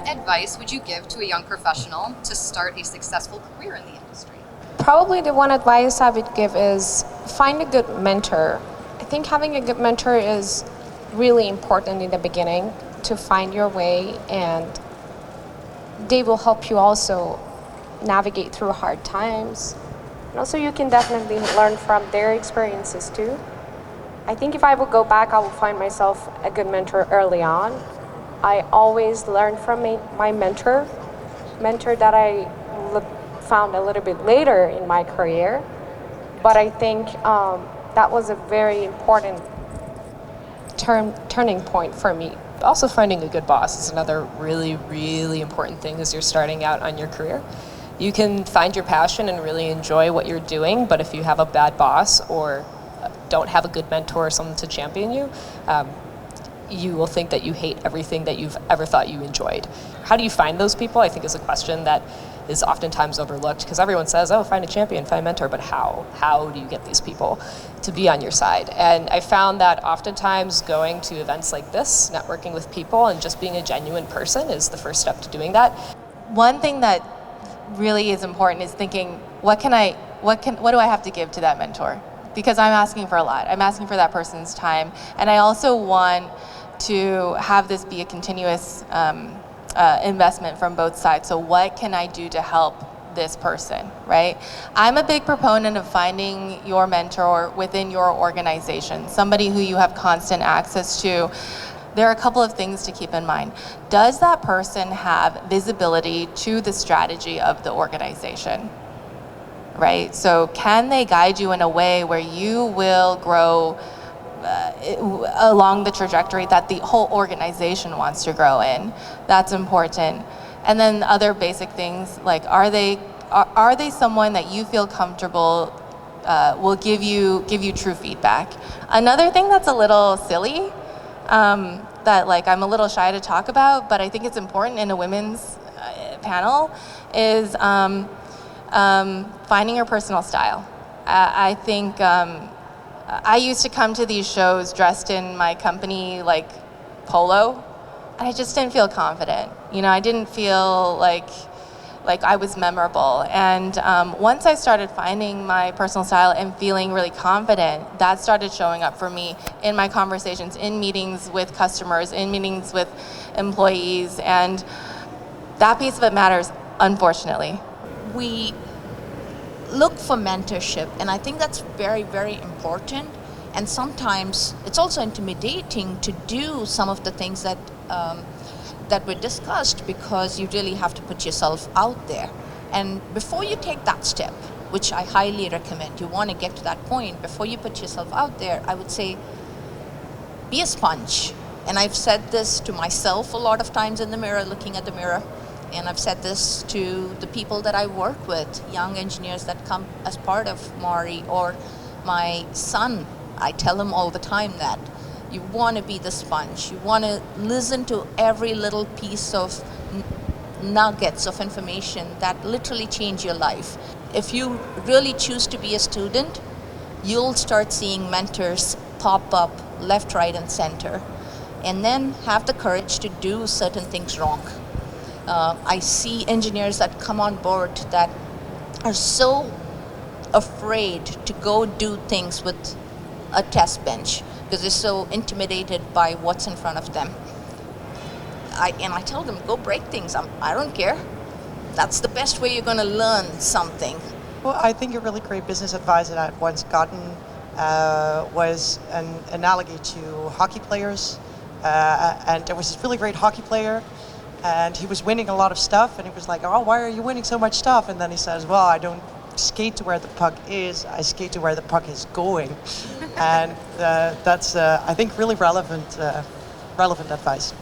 What advice would you give to a young professional to start a successful career in the industry? Probably the one advice I would give is find a good mentor. I think having a good mentor is really important in the beginning to find your way, and they will help you also navigate through hard times. And also you can definitely learn from their experiences too. I think if I would go back, I would find myself a good mentor early on. I always learned from my mentor that I found a little bit later in my career. But I think that was a very important turning point for me. Also, finding a good boss is another really, really important thing as you're starting out on your career. You can find your passion and really enjoy what you're doing, but if you have a bad boss or don't have a good mentor or someone to champion you, you will think that you hate everything that you've ever thought you enjoyed. How do you find those people, I think, is a question that is oftentimes overlooked, because everyone says, oh, find a champion, find a mentor, but how? How do you get these people to be on your side? And I found that oftentimes going to events like this, networking with people, and just being a genuine person is the first step to doing that. One thing that really is important is thinking, what do I have to give to that mentor? Because I'm asking for a lot. I'm asking for that person's time. And I also want to have this be a continuous investment from both sides. So what can I do to help this person, right? I'm a big proponent of finding your mentor within your organization, somebody who you have constant access to. There are a couple of things to keep in mind. Does that person have visibility to the strategy of the organization, right? So can they guide you in a way where you will grow along the trajectory that the whole organization wants to grow in? That's important. And then other basic things like, are they someone that you feel comfortable will give you true feedback? Another thing that's a little silly, that like I'm a little shy to talk about, but I think it's important in a women's panel, is finding your personal style. I think I used to come to these shows dressed in my company like polo, and I just didn't feel confident. You know, I didn't feel like I was memorable. And once I started finding my personal style and feeling really confident, that started showing up for me in my conversations, in meetings with customers, in meetings with employees, and that piece of it matters, unfortunately. We look for mentorship, and I think that's very, very important. And sometimes it's also intimidating to do some of the things that were discussed, because you really have to put yourself out there. And before you take that step, which I highly recommend, you want to get to that point, before you put yourself out there, I would say be a sponge. And I've said this to myself a lot of times in the mirror, looking at the mirror. And I've said this to the people that I work with, young engineers that come as part of Mari, or my son. I tell him all the time that you want to be the sponge. You want to listen to every little piece of nuggets of information that literally change your life. If you really choose to be a student, you'll start seeing mentors pop up left, right, and center. And then have the courage to do certain things wrong. I see engineers that come on board that are so afraid to go do things with a test bench because they're so intimidated by what's in front of them. I tell them, go break things. I don't care. That's the best way you're going to learn something. Well, I think a really great business advice that I'd once gotten was an analogy to hockey players. And there was this really great hockey player, and he was winning a lot of stuff, and he was like, oh, why are you winning so much stuff? And then he says, well, I don't skate to where the puck is, I skate to where the puck is going. And that's, I think, really relevant advice.